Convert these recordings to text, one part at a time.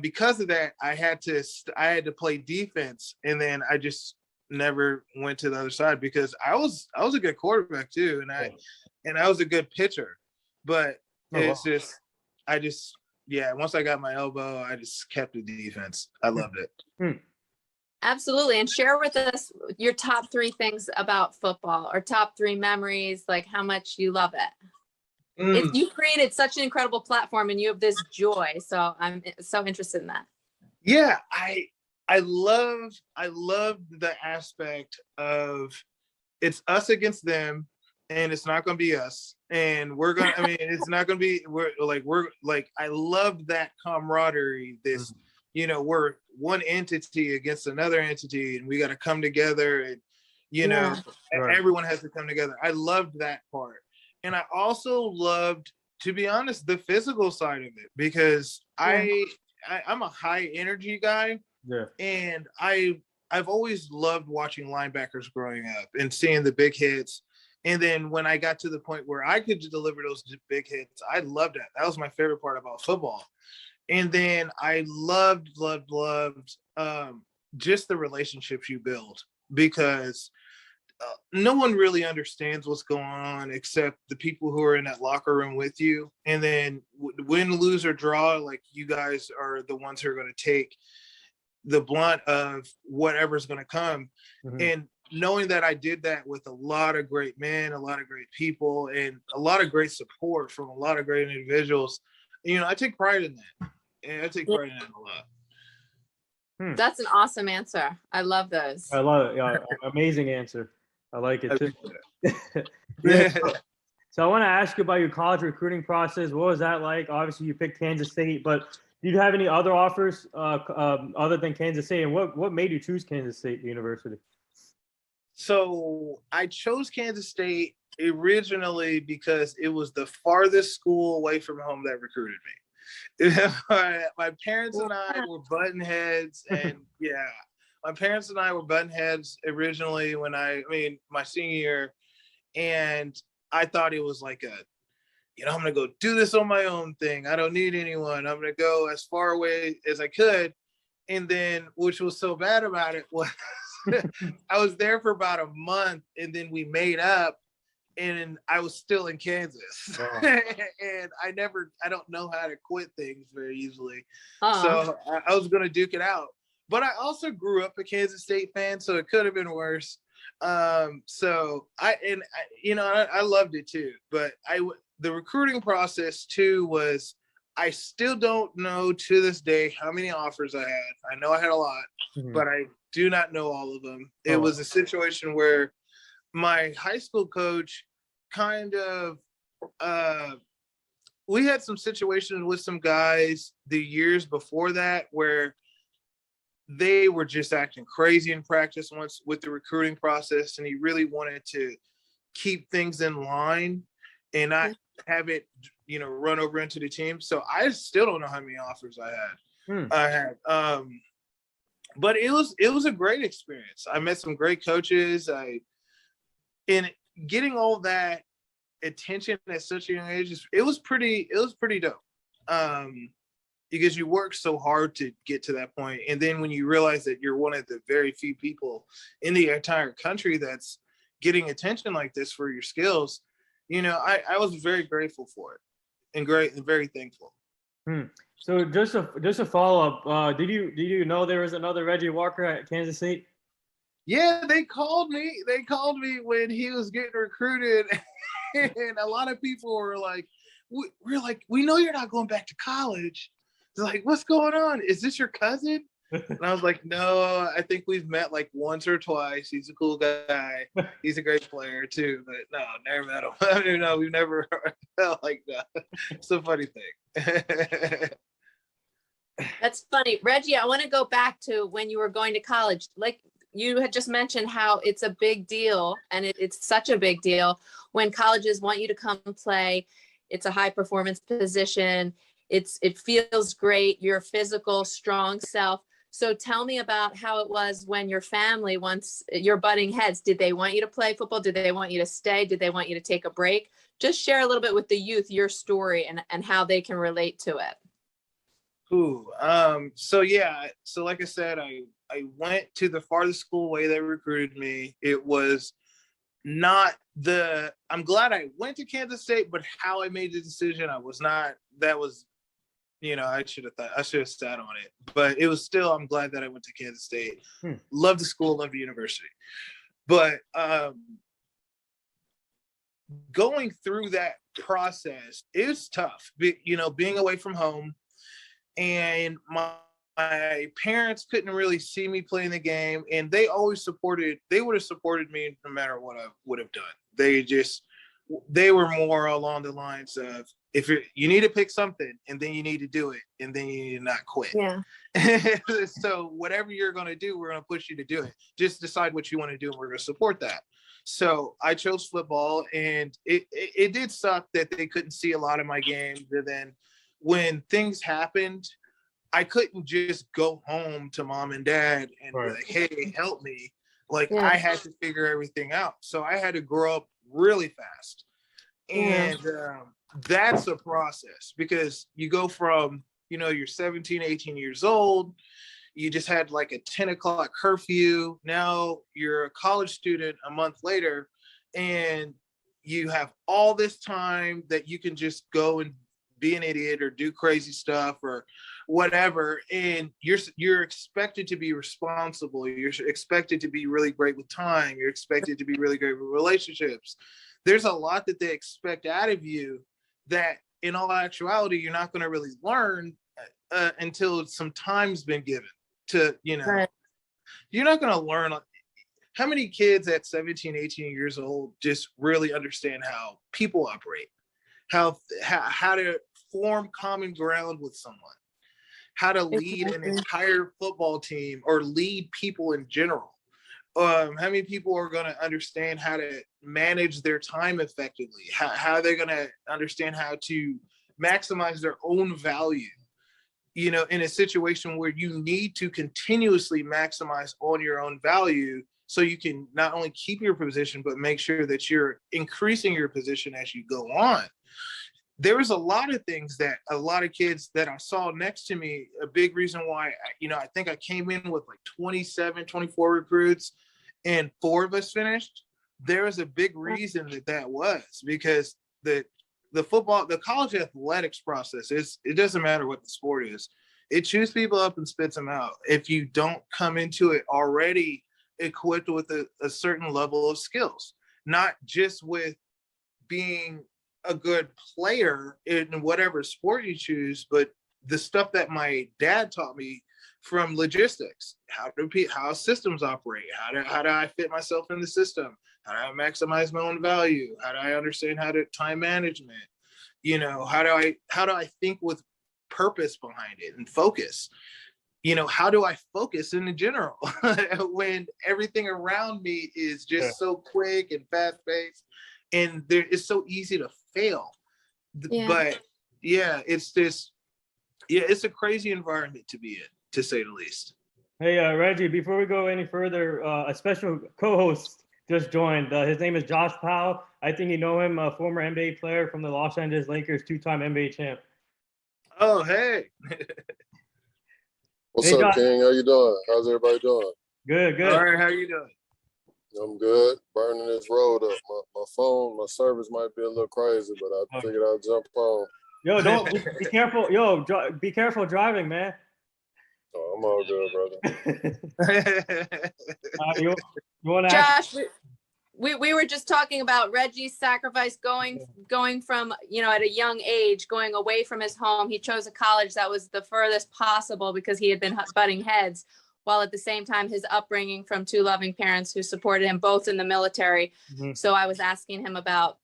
because of that, I had to play defense, and then I just never went to the other side because I was a good quarterback too, and I was a good pitcher, but it's just once I got my elbow, I just kept the defense. I loved it. Absolutely. And share with us your top 3 things about football, or top 3 memories, like how much you love it. You created such an incredible platform and you have this joy. So I'm so interested in that. Yeah, I love the aspect of it's us against them, and it's not going to be us. And it's not going to be, I love that camaraderie. This, we're one entity against another entity, and we got to come together, and, everyone has to come together. I loved that part. And I also loved, to be honest, the physical side of it, because I'm a high energy guy. Yeah. And I've always loved watching linebackers growing up and seeing the big hits. And then when I got to the point where I could deliver those big hits, I loved that. That was my favorite part about football. And then I loved just the relationships you build, because no one really understands what's going on except the people who are in that locker room with you. And then win, lose, or draw, like, you guys are the ones who are going to take the blunt of whatever's going to come. And knowing that I did that with a lot of great men, a lot of great people, and a lot of great support from a lot of great individuals, I take pride in that. And I take pride in that a lot. That's an awesome answer. I love those. I love it. Yeah, amazing answer. I like it too. So I want to ask you about your college recruiting process. What was that like? Obviously, you picked Kansas State, but did you have any other offers other than Kansas State? And what made you choose Kansas State University? So I chose Kansas State originally because it was the farthest school away from home that recruited me. My parents and I were button heads, and my parents and I were button heads originally when my senior year, and I thought it was like I'm going to go do this on my own thing. I don't need anyone. I'm going to go as far away as I could. And then, which was so bad about it was I was there for about a month, and then we made up, and I was still in Kansas. And I don't know how to quit things very easily. So I was going to duke it out. But I also grew up a Kansas State fan, so it could have been worse. So I loved it too. But the recruiting process too was, I still don't know to this day how many offers I had. I know I had a lot, but I do not know all of them. It was a situation where my high school coach kind of, we had some situations with some guys the years before that where they were just acting crazy in practice once with the recruiting process, and he really wanted to keep things in line and not have it, run over into the team. So I still don't know how many offers I had. But it was a great experience. I met some great coaches. And getting all that attention at such a young age, it was pretty dope. Because you work so hard to get to that point. And then when you realize that you're one of the very few people in the entire country that's getting attention like this for your skills, I was very grateful for it and very thankful. So just a follow up, did you know there was another Reggie Walker at Kansas State? Yeah, they called me when he was getting recruited. And a lot of people were like, we know you're not going back to college. They're like, what's going on? Is this your cousin? And I was like, no, I think we've met like once or twice. He's a cool guy. He's a great player too. But no, never met him. I don't know. We've never felt like that. It's a funny thing. That's funny. Reggie, I want to go back to when you were going to college. Like you had just mentioned how it's a big deal, and it's such a big deal when colleges want you to come play. It's a high performance position. It feels great. You're a physical, strong self. So tell me about how it was when your family, once you're butting heads, did they want you to play football? Did they want you to stay? Did they want you to take a break? Just share a little bit with the youth, your story and how they can relate to it. Ooh, so like I said, I went to the farthest school away that recruited me. It was not I'm glad I went to Kansas State, but how I made the decision, I was not, that was, I should have sat on it, but it was still, I'm glad that I went to Kansas State. Love the school, love the university. But going through that process is tough, being away from home, and my parents couldn't really see me playing the game, and they would have supported me no matter what I would have done. They were more along the lines of, if you need to pick something, and then you need to do it, and then you need to not quit. Yeah. So whatever you're going to do, we're going to push you to do it. Just decide what you want to do, and we're going to support that. So I chose football, and it did suck that they couldn't see a lot of my games. And then when things happened, I couldn't just go home to mom and dad and be like, hey, help me. Like, I had to figure everything out. So I had to grow up really fast. And that's a process, because you go from, you're 17, 18 years old. You just had like a 10 o'clock curfew. Now you're a college student a month later, and you have all this time that you can just go and be an idiot or do crazy stuff or whatever. And you're expected to be responsible. You're expected to be really great with time. You're expected to be really great with relationships. There's a lot that they expect out of you that in all actuality, you're not going to really learn until some time's been given to, you're not going to learn. How many kids at 17, 18 years old just really understand how people operate, how to form common ground with someone, how to lead an entire football team or lead people in general? How many people are going to understand how to manage their time effectively? How they're going to understand how to maximize their own value, in a situation where you need to continuously maximize on your own value, so you can not only keep your position, but make sure that you're increasing your position as you go on. There was a lot of things that a lot of kids that I saw next to me, a big reason why, I think I came in with like 27, 24 recruits, and 4 of us finished. There was a big reason that was because the college athletics process it doesn't matter what the sport is. It chews people up and spits them out if you don't come into it already equipped with a certain level of skills, not just with being a good player in whatever sport you choose, but the stuff that my dad taught me, from logistics, how systems operate, how do I fit myself in the system, how do I maximize my own value, how do I understand how to time management, how do I think with purpose behind it and focus, how do I focus in general when everything around me is just so quick and fast paced, and it's so easy to fail. But it's a crazy environment to be in, to say the least. Hey, Reggie, before we go any further, a special co-host just joined. His name is Josh Powell. I think you know him, a former NBA player from the Los Angeles Lakers, 2-time NBA champ. Oh, hey. What's up, Josh. King? How you doing? How's everybody doing? Good. All right, how you doing? I'm good. Burning this road up. My phone, my service might be a little crazy, but I figured I'd jump on. Yo, don't be careful. Yo, be careful driving, man. Oh, I'm all good, brother. You want to Josh, we were just talking about Reggie's sacrifice going from, at a young age, going away from his home. He chose a college that was the furthest possible because he had been butting heads, while at the same time his upbringing from 2 loving parents who supported him both in the military. Mm-hmm. So I was asking him about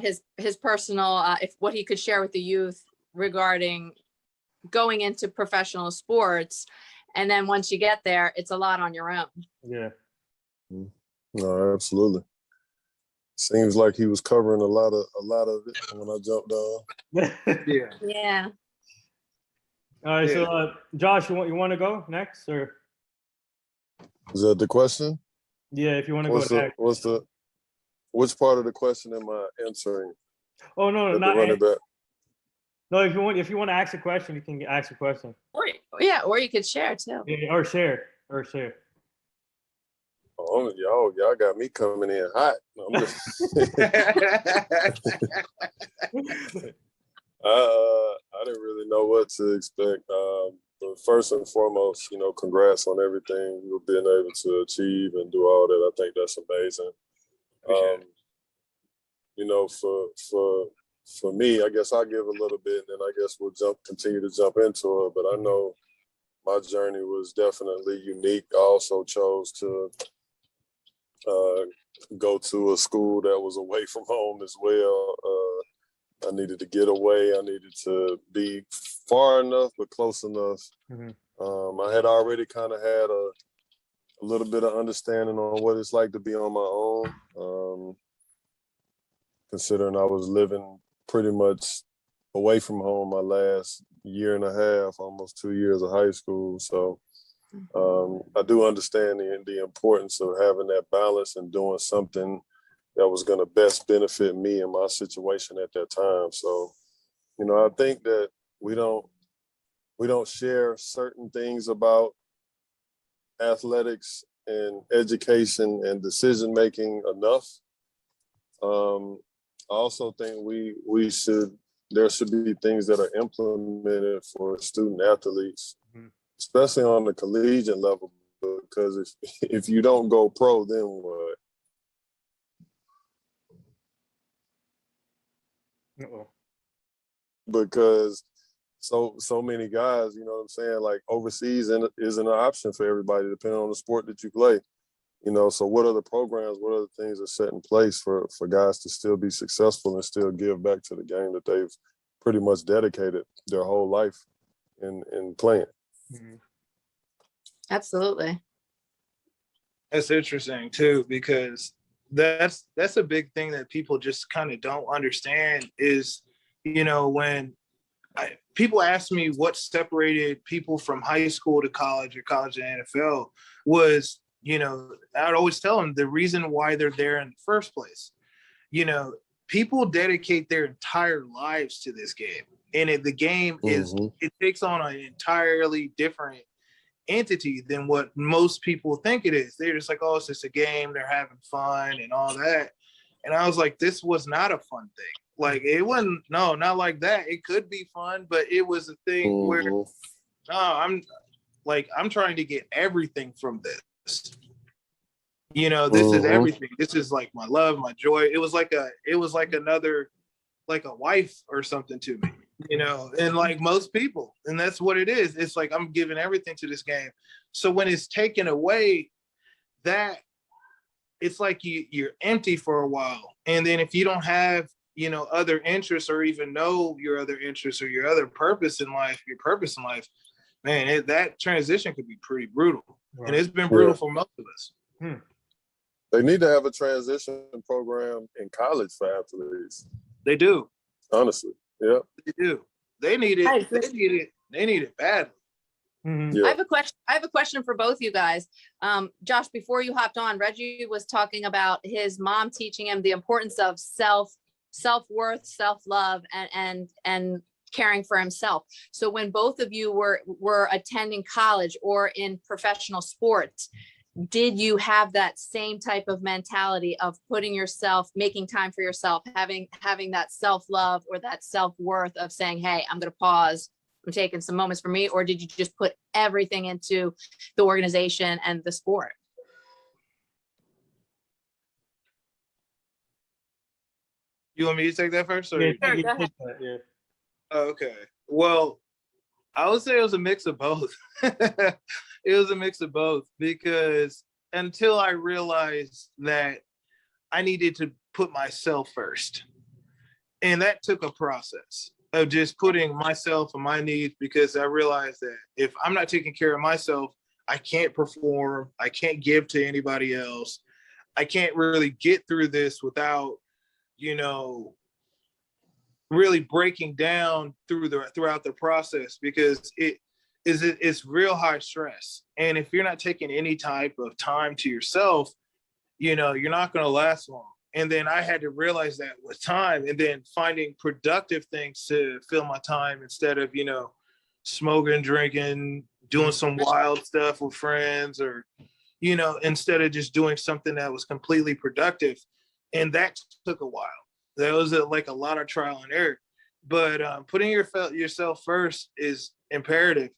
his personal, what he could share with the youth regarding going into professional sports. And then once you get there, it's a lot on your own. Yeah. No, absolutely. Seems like he was covering a lot of it when I jumped on. Yeah. All right, so Josh, you want to go next, or is that the question? Yeah, if you want to go next. Which part of the question am I answering? Oh no, not running back. No, if you want to ask a question, you can ask a question. Or yeah, or you could share too. Yeah, or share. Oh, y'all got me coming in hot. I'm just, I didn't really know what to expect. But first and foremost, congrats on everything you've been able to achieve and do all that. I think that's amazing. For me, I guess I'll give a little bit, and then I guess we'll continue to jump into it. But I know my journey was definitely unique. I also chose to go to a school that was away from home as well. I needed to get away. I needed to be far enough, but close enough. Mm-hmm. I had already kind of had a little bit of understanding on what it's like to be on my own, considering I was living pretty much away from home my last year and a half, almost 2 years of high school. So I do understand the importance of having that balance and doing something that was going to best benefit me and my situation at that time. So, I think that we don't share certain things about athletics and education and decision making enough. I also think there should be things that are implemented for student athletes, especially on the collegiate level, because if you don't go pro, then what? Uh-oh. Because so many guys, you know what I'm saying, like overseas isn't an option for everybody, depending on the sport that you play. So what other programs, what other things are set in place for guys to still be successful and still give back to the game that they've pretty much dedicated their whole life in playing? Mm-hmm. Absolutely. That's interesting too, because that's a big thing that people just kind of don't understand is, when people ask me what separated people from high school to college or college to NFL was, I'd always tell them the reason why they're there in the first place. People dedicate their entire lives to this game, and the game it takes on an entirely different entity than what most people think it is. They're just like, oh, it's just a game, they're having fun and all that. And I was like, this was not a fun thing. Like, it wasn't, no, not like that. It could be fun, but it was a thing where, no, I'm trying to get everything from this. This is everything. This is like my love, my joy. It was like another, like a wife or something to me, and like most people. And that's what it is. It's like, I'm giving everything to this game. So when it's taken away, that it's like you're empty for a while. And then if you don't have, other interests or even know your other interests or your other purpose in life, man, that transition could be pretty brutal. Right. And it's been brutal for most of us. They need to have a transition program in college for athletes. They do. Honestly. Yeah. They do. They need it. They need it badly. Mm-hmm. Yeah. I have a question for both you guys. Josh, before you hopped on, Reggie was talking about his mom teaching him the importance of self-worth, self-love, and caring for himself. So when both of you were attending college or in professional sports, did you have that same type of mentality of putting yourself, making time for yourself, having that self-love or that self-worth of saying, hey, I'm going to pause, I'm taking some moments for me? Or did you just put everything into the organization and the sport? You want me to take that first? Or Yeah. Okay. Well, I would say it was a mix of both. It was a mix of both, because until I realized that I needed to put myself first. And that took a process of just putting myself and my needs, because I realized that if I'm not taking care of myself, I can't perform. I can't give to anybody else. I can't really get through this without, really breaking down throughout the process, because it's real high stress. And if you're not taking any type of time to yourself, you're not going to last long. And then I had to realize that with time, and then finding productive things to fill my time instead of, smoking, drinking, doing some wild stuff with friends, or, instead of just doing something that was completely productive. And that took a while. That was like a lot of trial and error. But putting yourself first is imperative.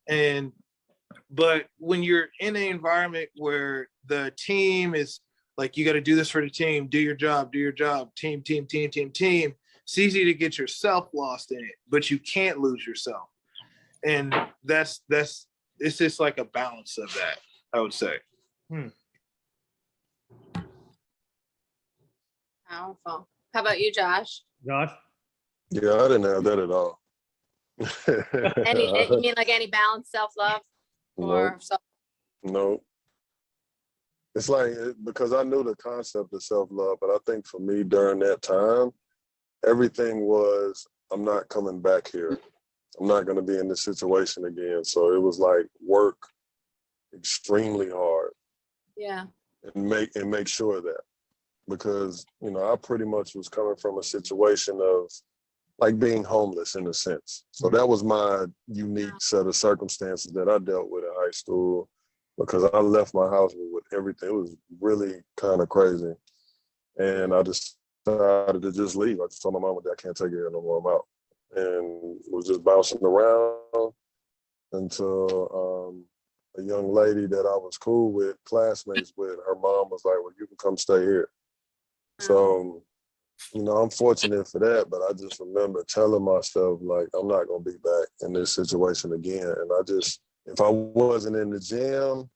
But when you're in an environment where the team is like, you got to do this for the team, do your job, team, it's easy to get yourself lost in it, but you can't lose yourself. And it's just like a balance of that, I would say. Powerful. How about you, Josh? Josh? Yeah, I didn't have that at all. You mean like any balanced self-love or Nope. self? No. It's like, because I knew the concept of self-love, but I think for me during that time, everything was, I'm not coming back here. I'm not going to be in this situation again. So it was like work extremely hard. Yeah. And make sure of that. Because, I pretty much was coming from a situation of like being homeless in a sense. So that was my unique set of circumstances that I dealt with in high school, because I left my house with everything. It was really kind of crazy. And I decided to just leave. I just told my mom that I can't take it here no more, I'm out. And was just bouncing around until a young lady that I was cool with, classmates with, her mom was like, well, you can come stay here. So, I'm fortunate for that, but I just remember telling myself, like, I'm not going to be back in this situation again. And if I wasn't in the gym,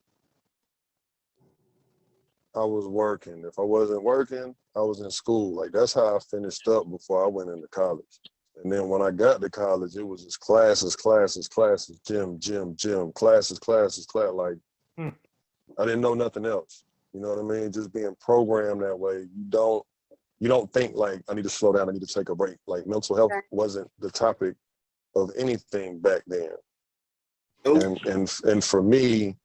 I was working. If I wasn't working, I was in school. Like, that's how I finished up before I went into college. And then when I got to college, it was just classes, gym, classes. Like, I didn't know nothing else. You know what I mean? Just being programmed that way, you don't think like, I need to slow down, I need to take a break. Like, mental health wasn't the topic of anything back then. And for me,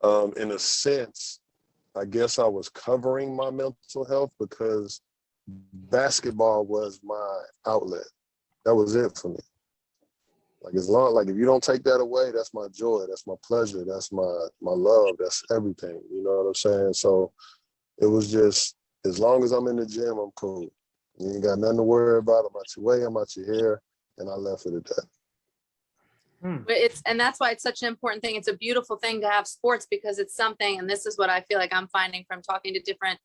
in a sense, I guess I was covering my mental health because basketball was my outlet. That was it for me. Like, if you don't take that away, that's my joy, that's my pleasure, that's my love, that's everything. You know what I'm saying? So it was just, as long as I'm in the gym, I'm cool. You ain't got nothing to worry about. I'm out your way, I'm out your hair, and I left it at that. And that's why it's such an important thing. It's a beautiful thing to have sports, because it's something, and this is what I feel like I'm finding from talking to different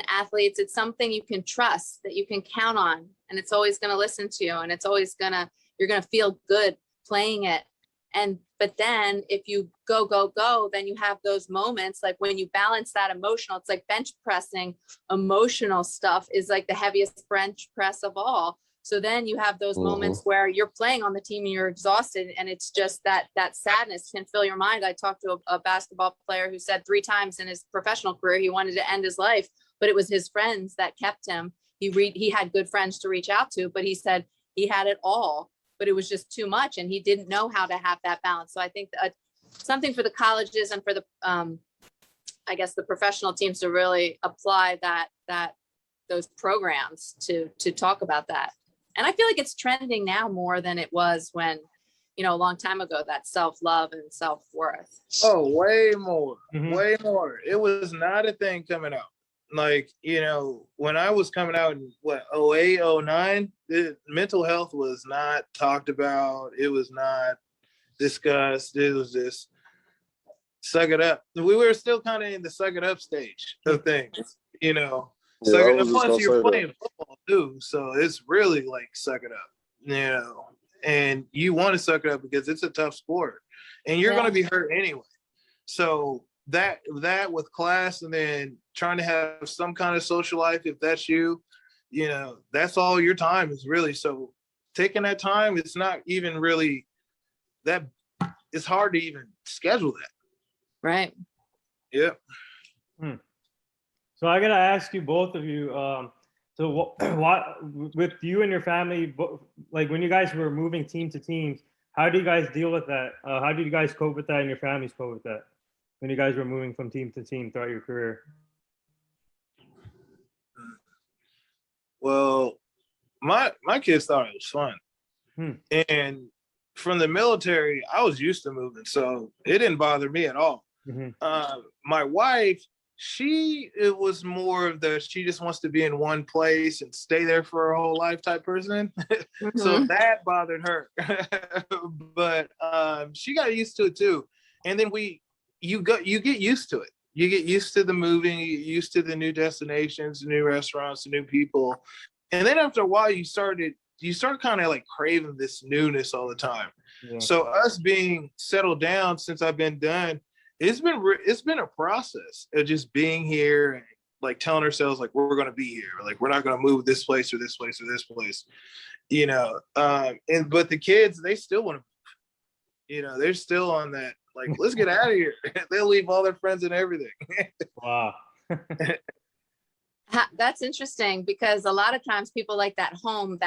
athletes. It's something you can trust, that you can count on, and it's always going to listen to you, and it's always you're going to feel good playing it. But then if you go, then you have those moments, like when you balance that emotional, it's like bench pressing. Emotional stuff is like the heaviest bench press of all. So then you have those moments where you're playing on the team and you're exhausted, and it's just that sadness can fill your mind. I talked to a basketball player who said 3 times in his professional career he wanted to end his life, but it was his friends that kept him. He had good friends to reach out to, but he said he had it all, but it was just too much, and he didn't know how to have that balance. So I think something for the colleges and for the I guess the professional teams to really apply those programs to talk about that. And I feel like it's trending now more than it was when, a long time ago, that self-love and self-worth. Oh, way more, way more. It was not a thing coming out. Like, when I was coming out in 08, 09, mental health was not talked about. It was not discussed. It was just suck it up. We were still kind of in the suck it up stage of things, Suck it up. Plus, you're playing football too, so it's really like suck it up, And you want to suck it up because it's a tough sport, and you're going to be hurt anyway. So that with class, and then trying to have some kind of social life, if that's you, that's all your time is really. So taking that time, it's not even really that. It's hard to even schedule that. Right. Yeah. So I gotta ask you, both of you. So what with you and your family, like when you guys were moving team to teams, how do you guys deal with that? How did you guys cope with that, and your families cope with that when you guys were moving from team to team throughout your career? Well, my kids thought it was fun. And from the military, I was used to moving, so it didn't bother me at all. My wife, it was more of she just wants to be in one place and stay there for her whole life type person. So that bothered her. But she got used to it too. And then you get used to it. You get used to the moving, you get used to the new destinations, the new restaurants, the new people. And then after a while you start kind of like craving this newness all the time. Yeah. So us being settled down since I've been done, it's been a process of just being here and like telling ourselves like we're going to be here, like we're not going to move this place or this place or this place, you know. But the kids, they still want to, you know, they're still on that like let's get out of here. They'll leave all their friends and everything. Wow. That's interesting because a lot of times people like that home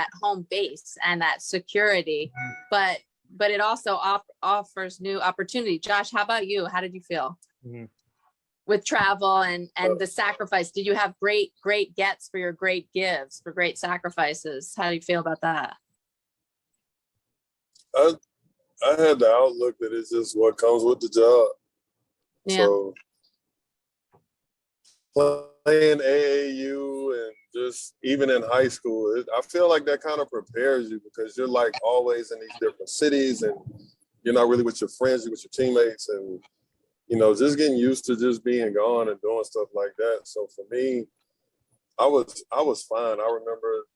base and that security, but it also offers new opportunity. Josh, how about you? How did you feel with travel and the sacrifice? Did you have great gets for your great gives, for great sacrifices? How do you feel about that? I had the outlook that it's just what comes with the job. Yeah. So playing AAU and just even in high school, I feel like that kind of prepares you because you're like always in these different cities and you're not really with your friends, you're with your teammates, and you know, just getting used to just being gone and doing stuff like that. So for me, I was fine. I remember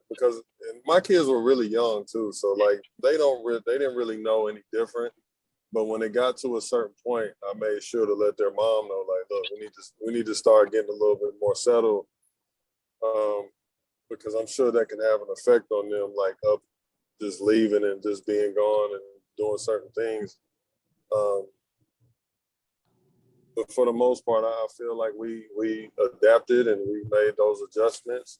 because my kids were really young too, so like they didn't really know any different. But when it got to a certain point, I made sure to let their mom know, like, look, we need to start getting a little bit more settled, because I'm sure that can have an effect on them, like up just leaving and just being gone and doing certain things. But for the most part, I feel like we adapted and we made those adjustments.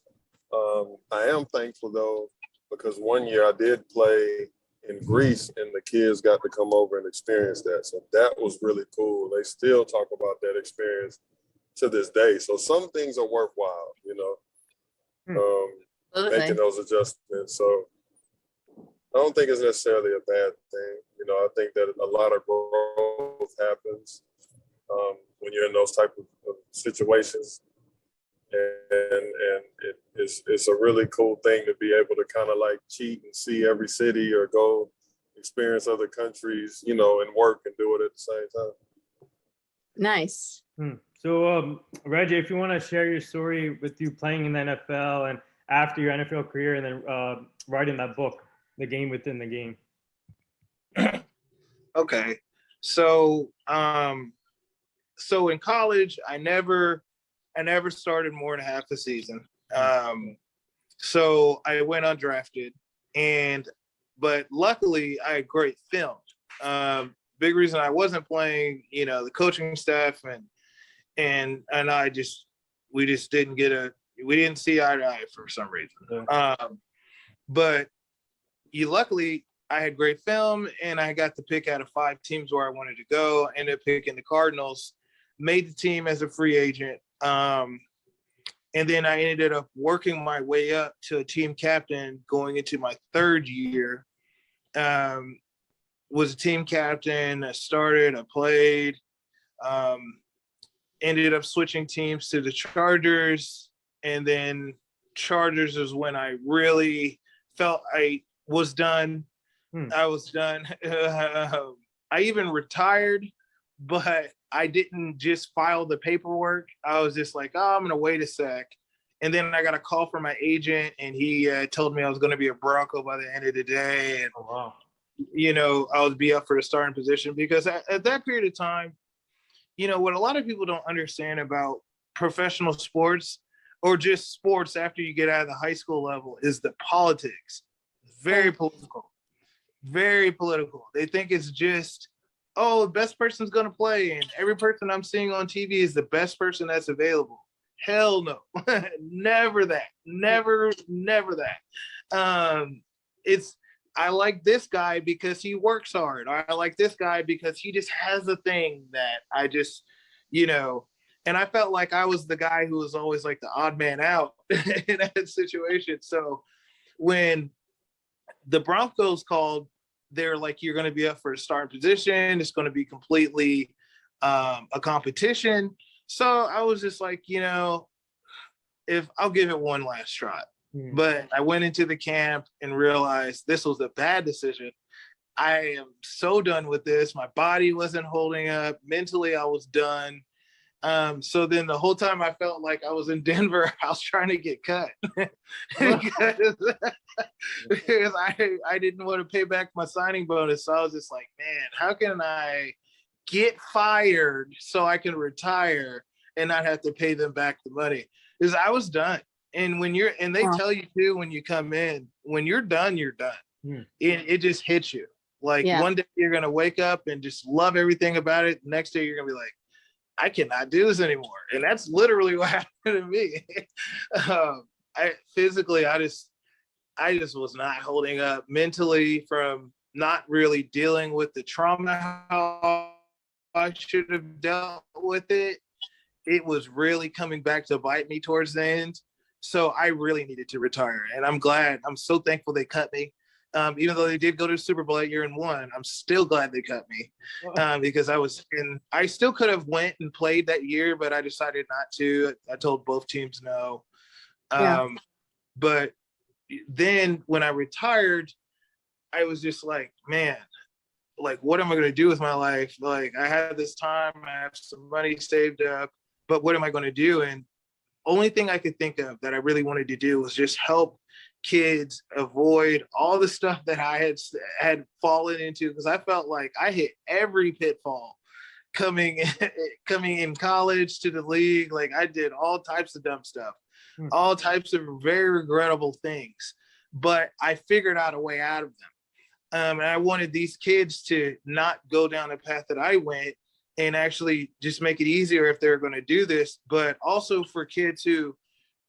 I am thankful though, because one year I did play in Greece and the kids got to come over and experience that. So that was really cool. They still talk about that experience to this day. So some things are worthwhile, you know, making those adjustments. So I don't think it's necessarily a bad thing. You know, I think that a lot of growth happens when you're in those type of situations. And it's a really cool thing to be able to kind of like cheat and see every city or go experience other countries, you know, and work and do it at the same time. Nice. So Reggie, if you want to share your story with you playing in the NFL and after your NFL career and then writing that book, The Game Within the Game. Okay. So in college, I never started more than half the season. So I went undrafted, but luckily I had great film. Big reason I wasn't playing, you know, the coaching staff and we didn't see eye to eye for some reason. But luckily I had great film and I got to pick out of 5 teams where I wanted to go. Ended up picking the Cardinals, made the team as a free agent. And then I ended up working my way up to a team captain going into my 3rd year. Was a team captain. I started, I played, ended up switching teams to the Chargers. And then Chargers is when I really felt I was done. I was done. I even retired, but I didn't just file the paperwork. I was just like, oh, I'm going to wait a sec. And then I got a call from my agent and he told me I was going to be a Bronco by the end of the day. And, you know, I would be up for the starting position because at that period of time, you know, what a lot of people don't understand about professional sports or just sports after you get out of the high school level is the politics. Very political. Very political. They think it's just, oh, the best person's going to play, and every person I'm seeing on TV is the best person that's available. Hell no. Never that. Never that. I like this guy because he works hard. I like this guy because he just has a thing that I just, you know, And I felt like I was the guy who was always like the odd man out in that situation. So when the Broncos called, they're like, you're going to be up for a starting position. It's going to be completely a competition. So I was just like, if I'll give it one last shot. But I went into the camp and realized this was a bad decision. I am so done with this. My body wasn't holding up. Mentally, I was done. So then the whole time I felt like I was in Denver, I was trying to get cut because I didn't want to pay back my signing bonus. So I was just like, man, how can I get fired so I can retire and not have to pay them back the money? Because I was done. And they tell you too, when you come in, when you're done, you're done. It just hits you. Like one day you're going to wake up and just love everything about it. The next day you're going to be like, I cannot do this anymore. And that's literally what happened to me. I just was not holding up mentally from not really dealing with the trauma how I should have dealt with it. It was really coming back to bite me towards the end. So I really needed to retire. And I'm so thankful they cut me. Even though they did go to the Super Bowl that year and won, I'm still glad they cut me because I still could have went and played that year, but I decided not to. I told both teams no. But then when I retired, I was just like, man, like, what am I going to do with my life? Like, I had this time, I have some money saved up, but what am I going to do? And only thing I could think of that I really wanted to do was just help kids avoid all the stuff that I had fallen into, because I felt like I hit every pitfall coming in college to the league. Like I did all types of dumb stuff, all types of very regrettable things, but I figured out a way out of them. And I wanted these kids to not go down the path that I went and actually just make it easier if they're going to do this, but also for kids who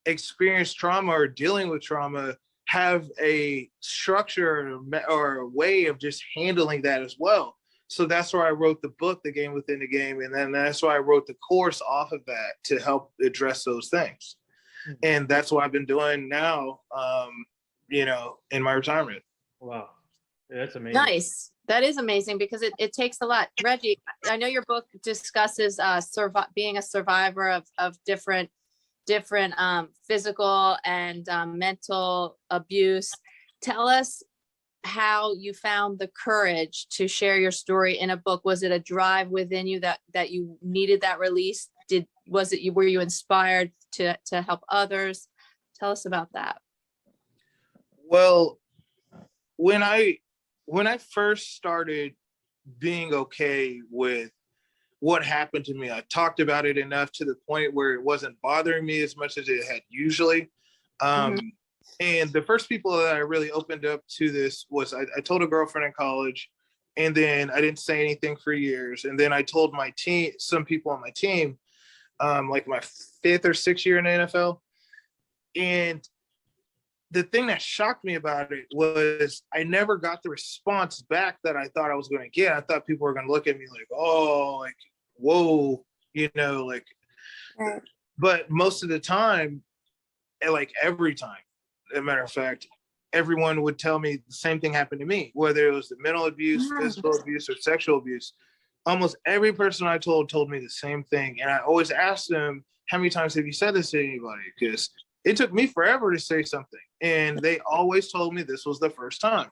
experience trauma or dealing with trauma, have a structure or a way of just handling that as well. So that's why I wrote the book, The Game Within the Game. And then that's why I wrote the course off of that to help address those things. And that's what I've been doing now, in my retirement. Wow. Yeah, that's amazing. Nice. That is amazing because it takes a lot. Reggie, I know your book discusses being a survivor of different physical and mental abuse. Tell us how you found the courage to share your story in a book. Was it a drive within you that you needed that release? Were you inspired to help others? Tell us about that. Well, when I first started being okay with what happened to me, I talked about it enough to the point where it wasn't bothering me as much as it had usually. And the first people that I really opened up to this was I told a girlfriend in college, and then I didn't say anything for years. And then I told my team, some people on my team, like my 5th or 6th year in the NFL. And the thing that shocked me about it was I never got the response back that I thought I was going to get. I thought people were going to look at me like, oh, like, whoa, like, right. But most of the time, like every time, as a matter of fact, everyone would tell me the same thing happened to me, whether it was the mental abuse, physical abuse, or sexual abuse. Almost every person I told me the same thing. And I always asked them, how many times have you said this to anybody? Because it took me forever to say something. And they always told me this was the first time.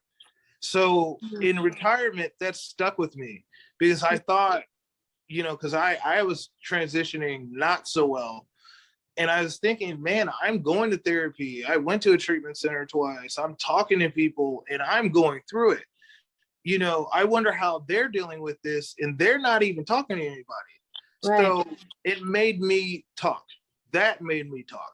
So in retirement, that stuck with me because I thought, because I was transitioning not so well. And I was thinking, man, I'm going to therapy. I went to a treatment center twice. I'm talking to people and I'm going through it. I wonder how they're dealing with this and they're not even talking to anybody. Right. So it made me talk. That made me talk.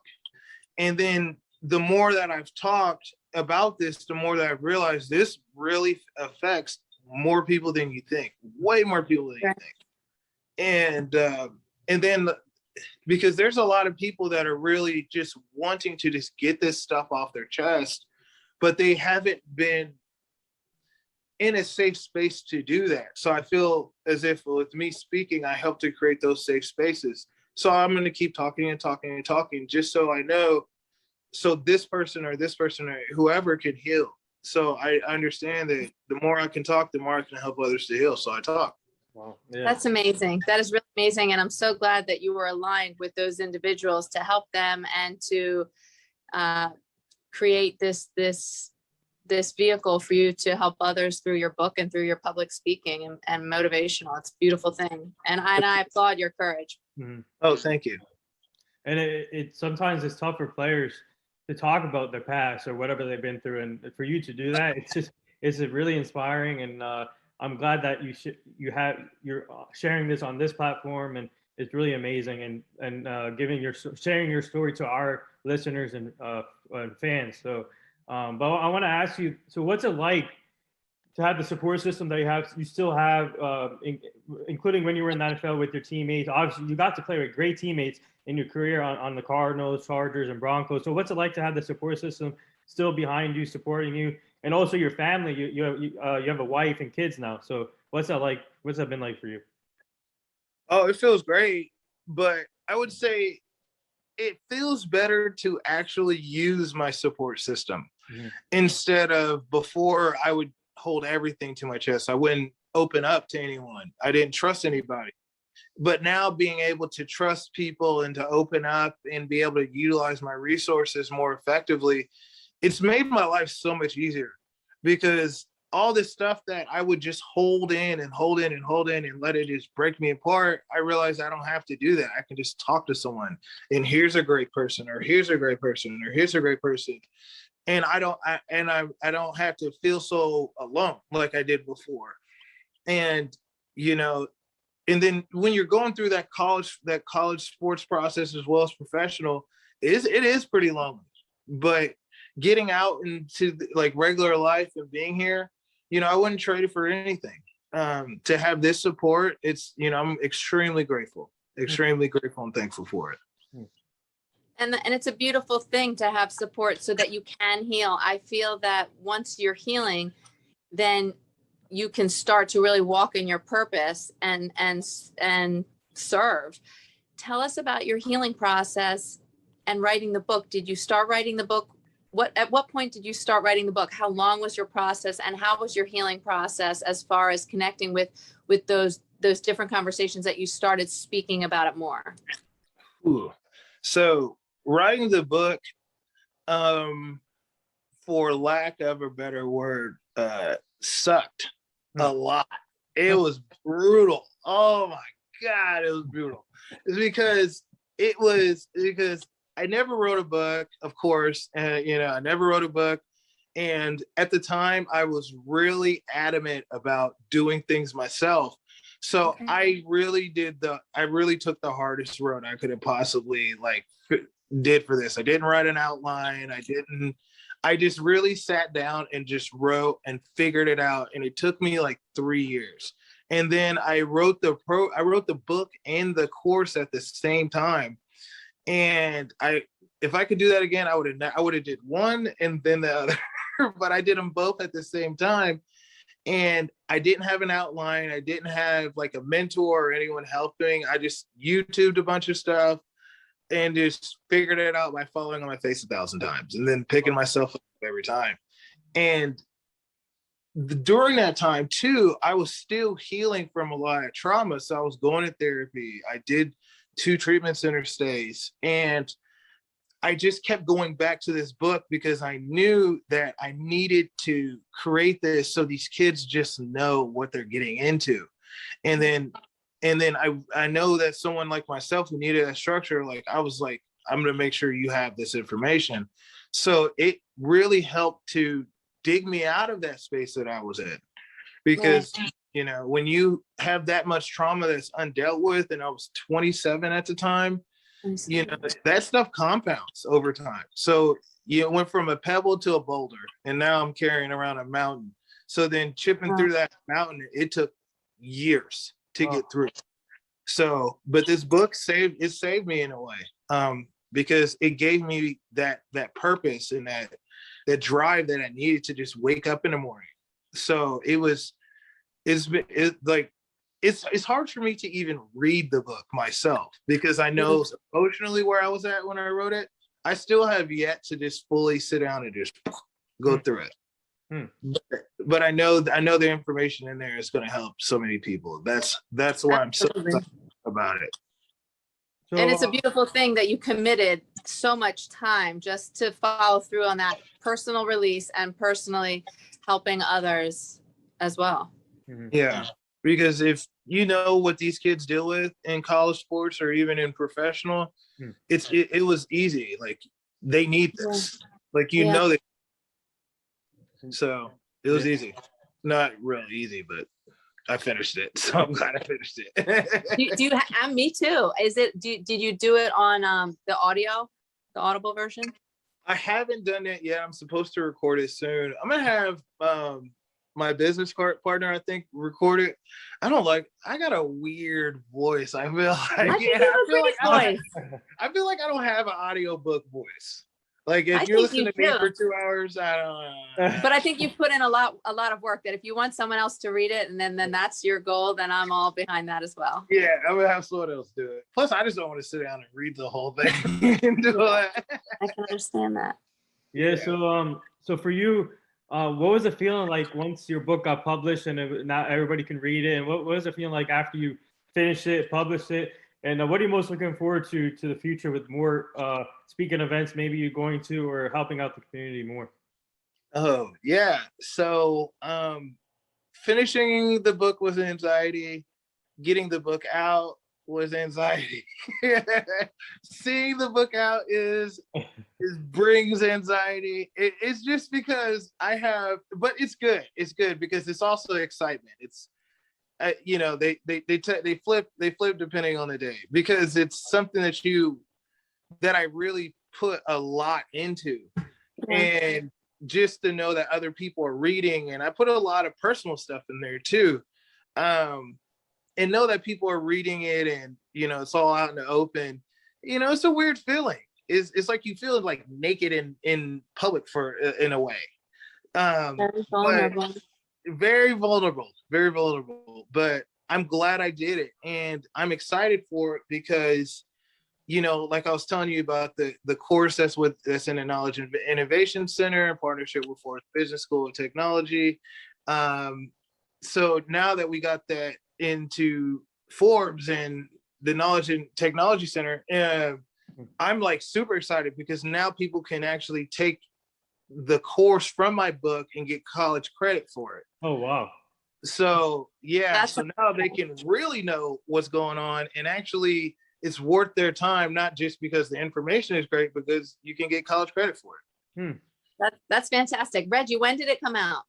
And then the more that I've talked about this, the more that I've realized this really affects more people than you think, way more people than you think. And then because there's a lot of people that are really just wanting to just get this stuff off their chest, but they haven't been in a safe space to do that. So I feel as if with me speaking, I help to create those safe spaces So I'm going to keep talking and talking and talking just so I know, so this person or whoever can heal. So I understand that the more I can talk, the more I can help others to heal. So I talk. Wow. Yeah. That's amazing. That is really amazing. And I'm so glad that you were aligned with those individuals to help them and to create this vehicle for you to help others through your book and through your public speaking and motivational. It's a beautiful thing. And I applaud your courage. Mm-hmm. Oh, thank you. And it sometimes it's tough for players to talk about their past or whatever they've been through, and for you to do that, it's really inspiring. And I'm glad that you're sharing this on this platform, and it's really amazing, and sharing your story to our listeners and fans. So, but I want to ask you, so what's it like to have the support system that you still have, including when you were in the NFL with your teammates? Obviously, you got to play with great teammates in your career on the Cardinals, Chargers, and Broncos. So what's it like to have the support system still behind you, supporting you, and also your family? You have a wife and kids now. So what's that like? What's that been like for you? Oh, it feels great, but I would say it feels better to actually use my support system instead of before. I would hold everything to my chest. I wouldn't open up to anyone. I didn't trust anybody. But now being able to trust people and to open up and be able to utilize my resources more effectively, it's made my life so much easier, because all this stuff that I would just hold in and let it just break me apart, I realized I don't have to do that. I can just talk to someone, and here's a great person, or here's a great person, or here's a great person. And I don't have to feel so alone like I did before. And, and then when you're going through that college sports process as well as professional, it is pretty lonely. But getting out into like regular life and being here, I wouldn't trade it for anything. To have this support, it's, I'm extremely grateful and thankful for it. And it's a beautiful thing to have support so that you can heal. I feel that once you're healing, then you can start to really walk in your purpose and serve. Tell us about your healing process and writing the book. Did you start writing the book? At what point did you start writing the book? How long was your process, and how was your healing process as far as connecting with those different conversations that you started speaking about it more? Ooh. So writing the book, for lack of a better word, sucked a lot. It was brutal. Oh my God, it was brutal. It's because I never wrote a book, of course. I never wrote a book. And at the time, I was really adamant about doing things myself. So Okay. I really took the hardest road I could have possibly did for this. I didn't write an outline. I just really sat down and just wrote and figured it out. And it took me like 3 years. And then I wrote the book and the course at the same time. And if I could do that again, I would have did one and then the other, but I did them both at the same time. And I didn't have an outline. I didn't have like a mentor or anyone helping. I just YouTubed a bunch of stuff and just figured it out by falling on my face 1,000 times and then picking myself up every time. And during that time too, I was still healing from a lot of trauma. So I was going to therapy. I did 2 treatment center stays, and I just kept going back to this book because I knew that I needed to create this so these kids just know what they're getting into. And then I know that someone like myself who needed a structure, like I was like, I'm going to make sure you have this information. So it really helped to dig me out of that space that I was in, because when you have that much trauma that's undealt with, and I was 27 at the time, that stuff compounds over time. So it went from a pebble to a boulder, and now I'm carrying around a mountain. So then chipping through that mountain, it took years to get through. So, but this book saved me in a way, because it gave me that purpose and that drive that I needed to just wake up in the morning. So it's like it's hard for me to even read the book myself because I know emotionally where I was at when I wrote it. I still have yet to just fully sit down and just go through it. But I know the information in there is going to help so many people. That's why I'm so excited about it. So, And it's a beautiful thing that you committed so much time just to follow through on that personal release and personally helping others as well. Yeah, because if you know what these kids deal with in college sports or even in professional, it was easy. Like they need this. Like you know that. So it was easy. Not really easy, but I finished it. So I'm glad I finished it. do you me too. Is it did you do it on the audible version? I haven't done that yet. I'm supposed to record it soon. I'm gonna have my business partner, I think, record it. I got a weird voice. I feel like I feel like I don't have an audiobook voice. Like if you're listening to me for 2 hours, I don't. But I think you put in a lot of work that if you want someone else to read it and then that's your goal, then I'm all behind that as well. Yeah, I'm gonna have someone else do it. Plus, I just don't want to sit down and read the whole thing and do that. I can understand that. Yeah. So for you, what was the feeling like once your book got published and now everybody can read it? And what was the feeling like after you finished it, published it? And what are you most looking forward to the future with more speaking events, maybe you're going to, or helping out the community more? Oh, yeah. So finishing the book was anxiety. Getting the book out was anxiety. Seeing the book out brings anxiety. It's just because but it's good. It's good because it's also excitement. It's they flip depending on the day because it's something that I really put a lot into, and just to know that other people are reading, and I put a lot of personal stuff in there too, and know that people are reading it, and it's all out in the open. It's a weird feeling. It's like you feel like naked in public in a way. Very vulnerable. Very vulnerable, but I'm glad I did it, and I'm excited for it because like I was telling you about the course that's in the Knowledge and Innovation Center in partnership with Florida Business School of Technology. So now that we got that into Forbes and the Knowledge and Technology Center, I'm like super excited because now people can actually take the course from my book and get college credit for it. Oh, wow. So so now they can really know what's going on, and actually it's worth their time, not just because the information is great, because you can get college credit for it. That's fantastic. Reggie, when did it come out?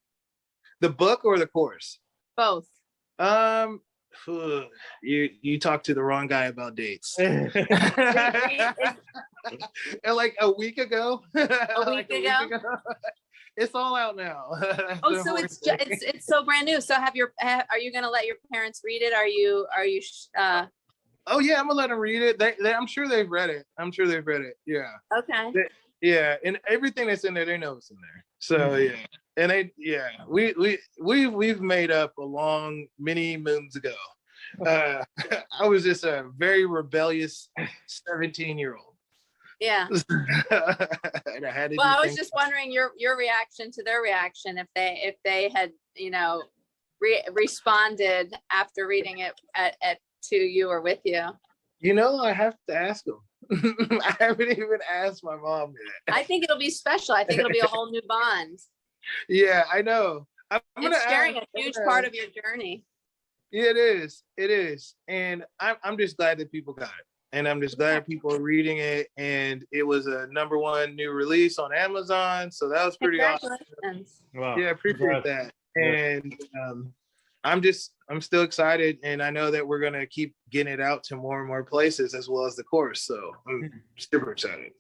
The book or the course? Both. You talked to the wrong guy about dates. And like a week ago. It's all out now. Oh, so it's so brand new. So are you going to let your parents read it? Are you Oh yeah, I'm gonna let them read it. I'm sure they've read it. Yeah. Okay. Yeah, and everything that's in there, they know it's in there. So and we've made up along many moons ago. I was just a very rebellious 17-year-old. Yeah. And I had to I was just wondering your reaction to their reaction if they had responded after reading it to you or with you. I have to ask them. I haven't even asked my mom yet. I think it'll be special. I think it'll be a whole new bond. Yeah, I know. It's sharing a huge part of your journey. Yeah, it is. And I'm just glad that people got it. And I'm just glad people are reading it. And it was a #1 new release on Amazon. So that was pretty awesome. Wow. Yeah, I appreciate that. And I'm still excited. And I know that we're going to keep getting it out to more and more places as well as the course. So I'm super excited.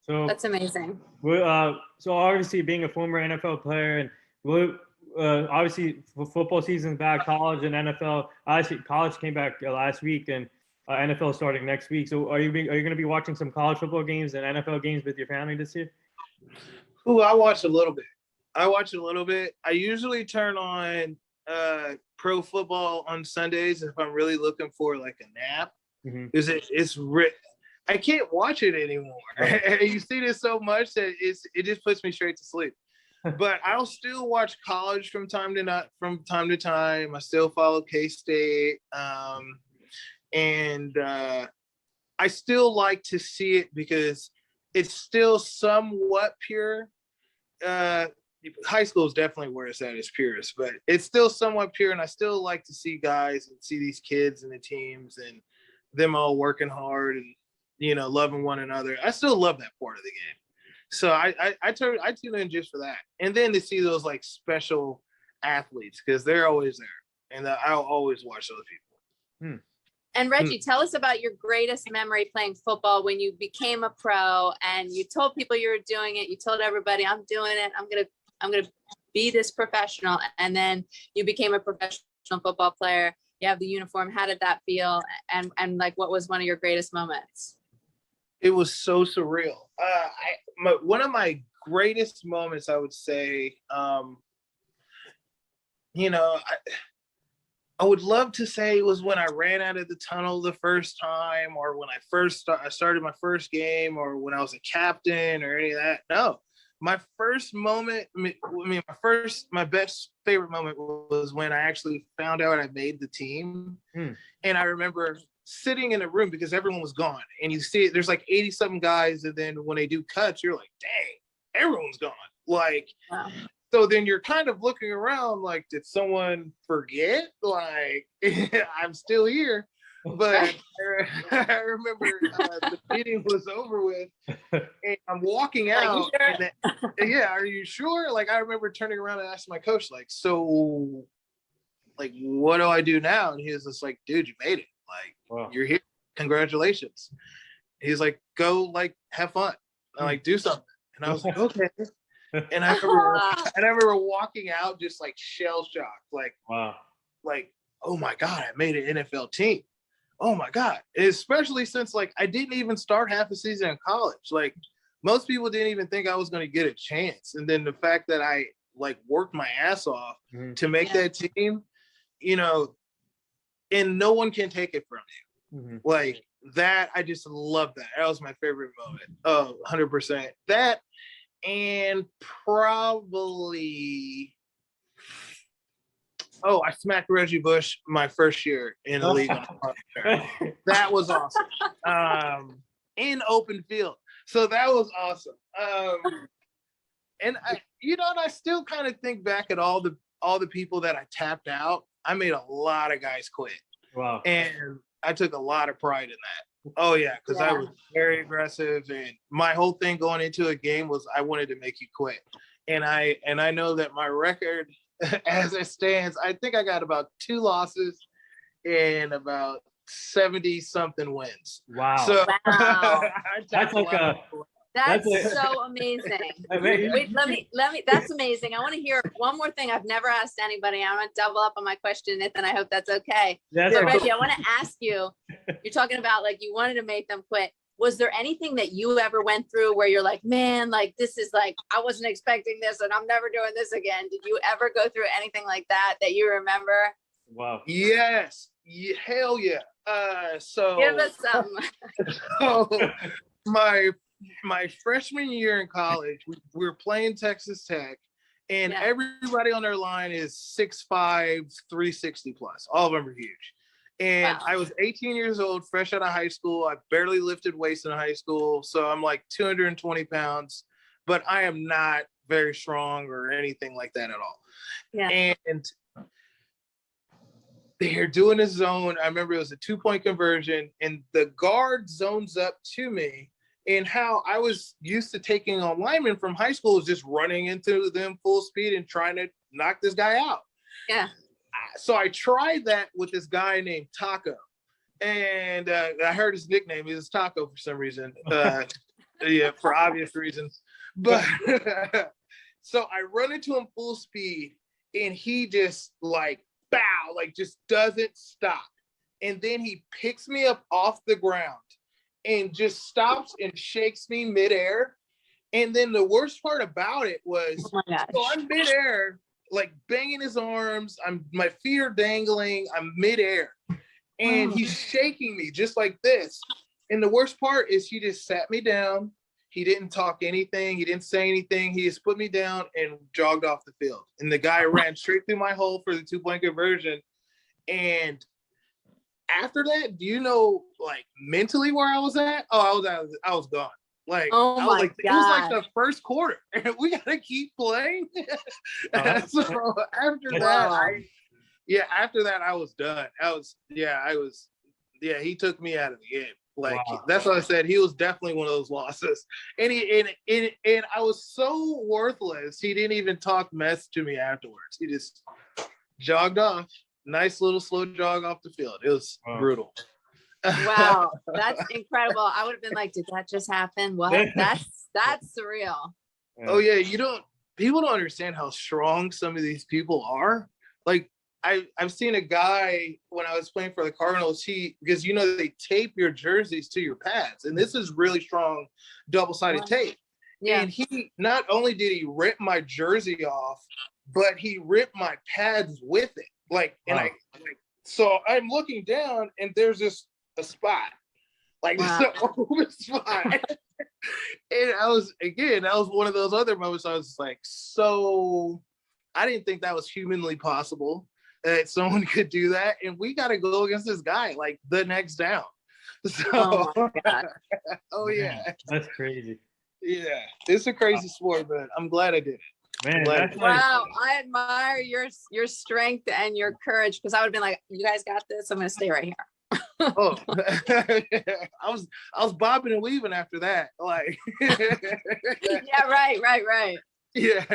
So that's amazing. So obviously being a former NFL player and obviously football season's back, college and NFL. Actually, college came back last week and NFL starting next week. So are you going to be watching some college football games and NFL games with your family this year? I watch a little bit. I usually turn on pro football on Sundays if I'm really looking for like a nap. Mhm. Is I can't watch it anymore. Right. You see this so much that it just puts me straight to sleep. But I'll still watch college from time to time. I still follow K-State, and I still like to see it because it's still somewhat pure. High school is definitely where it's at its purest, but it's still somewhat pure, and I still like to see guys and see these kids and the teams and them all working hard and loving one another. I still love that part of the game. So I tune in just for that, and then to see those like special athletes because they're always there, and I'll always watch those people. And Reggie, tell us about your greatest memory playing football when you became a pro and you told people you were doing it. You told everybody, "I'm doing it. I'm gonna be this professional," and then you became a professional football player. You have the uniform. How did that feel? And like, what was one of your greatest moments? It was so surreal. One of my greatest moments, I would say, I would love to say it was when I ran out of the tunnel the first time, or when I started my first game, or when I was a captain, or any of that. No, my first moment, my best favorite moment was when I actually found out I made the team. And I remember sitting in a room because everyone was gone, and you see it, there's like 80 something guys, and then when they do cuts, you're like, dang, everyone's gone. Like, Wow. So then you're kind of looking around like, did someone forget? Like, I'm still here. But I remember the meeting was over with, and I'm walking out. Sure? Yeah, are you sure? Like, I remember turning around and asking my coach, like, so, like, what do I do now? And he was just like, dude, you made it. Like, wow. You're here. Congratulations. He's like, go, like, have fun. And, like, do something. And I was like, okay. And I remember walking out just like shell shocked, like, wow, like, oh my God, I made an NFL team. Oh my God. Especially since like I didn't even start half a season in college. Like most people didn't even think I was going to get a chance. And then the fact that I like worked my ass off to make that team, and no one can take it from you. Like that, I just love that. That was my favorite moment. Oh, 100%. That, and probably, I smacked Reggie Bush my first year in the league. That was awesome. In open field. So that was awesome. And I still kind of think back at all the people that I tapped out. I made a lot of guys quit. Wow. And I took a lot of pride in that. Oh yeah, because I was very aggressive, and my whole thing going into a game was I wanted to make you quit. And I know that my record as it stands, I think I got about 2 losses and about 70 something wins. Wow. So that's like that's so amazing. Wait, let me, that's amazing. I want to hear one more thing I've never asked anybody. I want to double up on my question, Nathan. I hope that's okay. So Reggie, I want to ask you, you're talking about like you wanted to make them quit. Was there anything that you ever went through where you're like, man, like this is like, I wasn't expecting this and I'm never doing this again. Did you ever go through anything like that you remember? Wow. Yes. Hell yeah. So give us some. So my freshman year in college, we were playing Texas Tech, and everybody on their line is 6'5", 360 plus. All of them are huge. And I was 18 years old, fresh out of high school. I barely lifted weights in high school. So I'm like 220 pounds, but I am not very strong or anything like that at all. Yeah. And they're doing a zone. I remember it was a 2-point conversion, and the guard zones up to me. And how I was used to taking on linemen from high school is just running into them full speed and trying to knock this guy out. Yeah. So I tried that with this guy named Taco. And I heard his nickname. He was Taco for some reason. For obvious reasons. But so I run into him full speed, and he just like, bow, like just doesn't stop. And then he picks me up off the ground and just stops and shakes me midair. And then the worst part about it was, so I'm midair, like banging his arms. My feet are dangling. I'm midair, and he's shaking me just like this. And the worst part is he just sat me down. He didn't talk anything. He didn't say anything. He just put me down and jogged off the field. And the guy ran straight through my hole for the 2-point conversion. And after that, do you know, like, mentally where I was at? Oh, I was gone. Like, Oh I was my like, it was like God. the first quarter, and we gotta keep playing. So after Wow. that, I was done. He took me out of the game. Like, Wow. that's what I said. He was definitely one of those losses, and I was so worthless. He didn't even talk mess to me afterwards. He just jogged off. Nice little slow jog off the field. It was brutal. Wow, that's incredible. I would have been like, did that just happen? What? That's surreal. Oh yeah, people don't understand how strong some of these people are. Like, I've seen a guy when I was playing for the Cardinals, because they tape your jerseys to your pads, and this is really strong double-sided tape. Yeah. And he not only did he rip my jersey off, but he ripped my pads with it. So I'm looking down, and there's just a spot, like Wow. this open spot. And that was one of those other moments I was like, so I didn't think that was humanly possible that someone could do that. And we got to go against this guy like the next down. So, Oh my God. oh yeah. That's crazy. Yeah. It's a crazy sport, but I'm glad I did it. Man, Like, that's like, Wow, I admire your strength and your courage, because I would have been like, you guys got this. I'm gonna stay right here. oh, I was bobbing and weaving after that. Like, Yeah, right. yeah.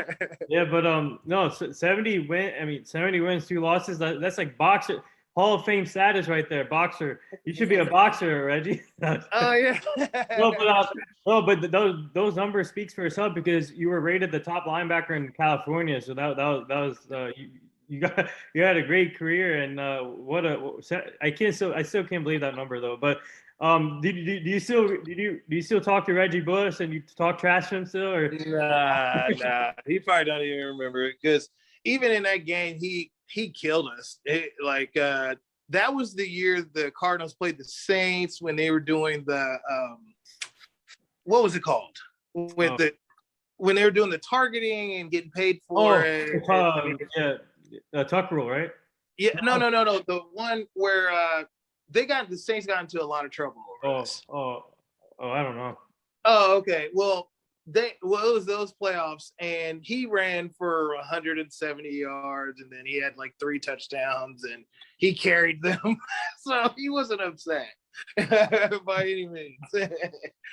yeah, but no, 70 wins, 2 losses. That's like boxer Hall of Fame status right there. Boxer. You should be a boxer, Reggie. Oh yeah. But those numbers speaks for itself, because you were rated the top linebacker in California. So that was you had a great career, and I still can't believe that number though. But do you still talk to Reggie Bush, and you talk trash to him still, or? Nah. He probably don't even remember it, because even in that game, he killed us. That was the year the Cardinals played the Saints when they were doing the what was it called? When they were doing the targeting and getting paid for it. Tuck rule, right? Yeah, no. The one where the Saints got into a lot of trouble over this. I don't know. Oh, okay. Well, it was those playoffs, and he ran for 170 yards, and then he had like 3 touchdowns, and he carried them, so he wasn't upset by any means.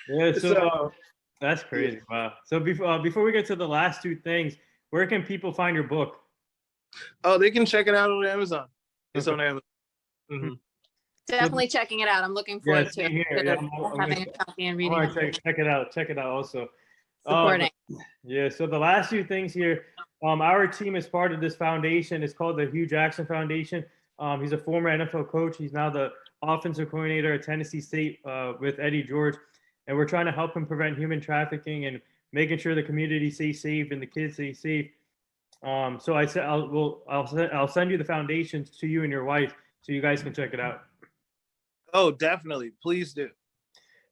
Yeah, so that's crazy. Wow. So before we get to the last 2 things, where can people find your book? Oh, they can check it out on Amazon. It's on Amazon. Mm-hmm. Definitely checking it out. I'm looking forward to having a copy and reading. Check it out. Check it out also. Supporting. So the last 2 things here. Our team is part of this foundation. It's called the Hugh Jackson Foundation. He's a former NFL coach. He's now the offensive coordinator at Tennessee State with Eddie George, and we're trying to help him prevent human trafficking and making sure the community stays safe and the kids stay safe. So I said I'll send you the foundations to you and your wife, so you guys can check it out. Oh, definitely, please do.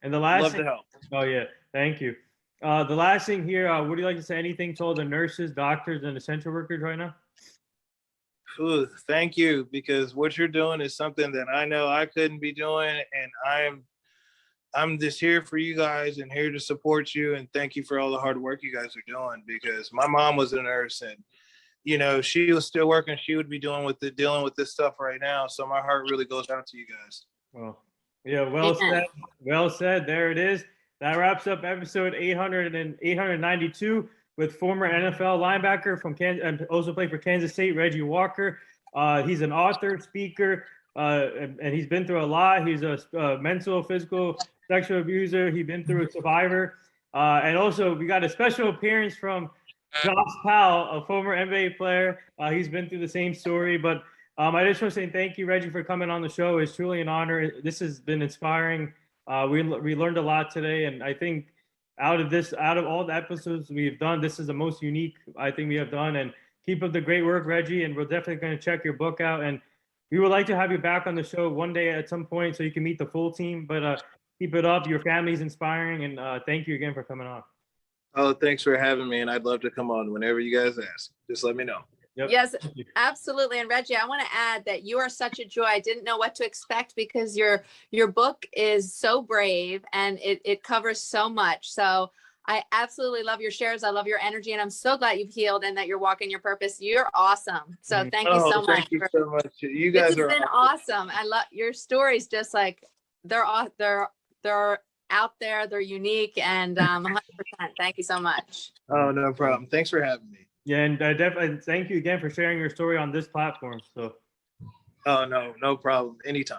And the last love thing, to help. Oh yeah, thank you. The last thing here, would you like to say anything to all the nurses, doctors, and essential workers right now? Ooh, thank you, because what you're doing is something that I know I couldn't be doing, and I'm just here for you guys and here to support you, and thank you for all the hard work you guys are doing, because my mom was a nurse, and she was still working. She would be dealing with this stuff right now, so my heart really goes out to you guys. Well, yeah, well said. There it is. That wraps up episode 892 with former NFL linebacker from Kansas, and also played for Kansas State, Reggie Walker. He's an author, speaker, and he's been through a lot. He's a mental, physical, sexual abuser. He's been through a survivor. And also, we got a special appearance from Josh Powell, a former NBA player. He's been through the same story. But I just want to say thank you, Reggie, for coming on the show. It's truly an honor. This has been inspiring. We learned a lot today, and I think out of all the episodes we've done, this is the most unique I think we have done, and keep up the great work, Reggie, and we're definitely going to check your book out. And we would like to have you back on the show one day at some point so you can meet the full team. But keep it up. Your family's inspiring, and thank you again for coming on. Oh, thanks for having me, and I'd love to come on whenever you guys ask. Just let me know. Yep. Yes, absolutely. And Reggie, I want to add that you are such a joy. I didn't know what to expect because your book is so brave and it covers so much. So I absolutely love your shares. I love your energy, and I'm so glad you've healed and that you're walking your purpose. You're awesome. So thank you so much. Thank you so much. You guys This has are been awesome. I love your stories. Just like they're out there. They're unique, and 100%. Thank you so much. Oh, no problem. Thanks for having me. Yeah, and definitely thank you again for sharing your story on this platform. So. Oh, no problem. Anytime.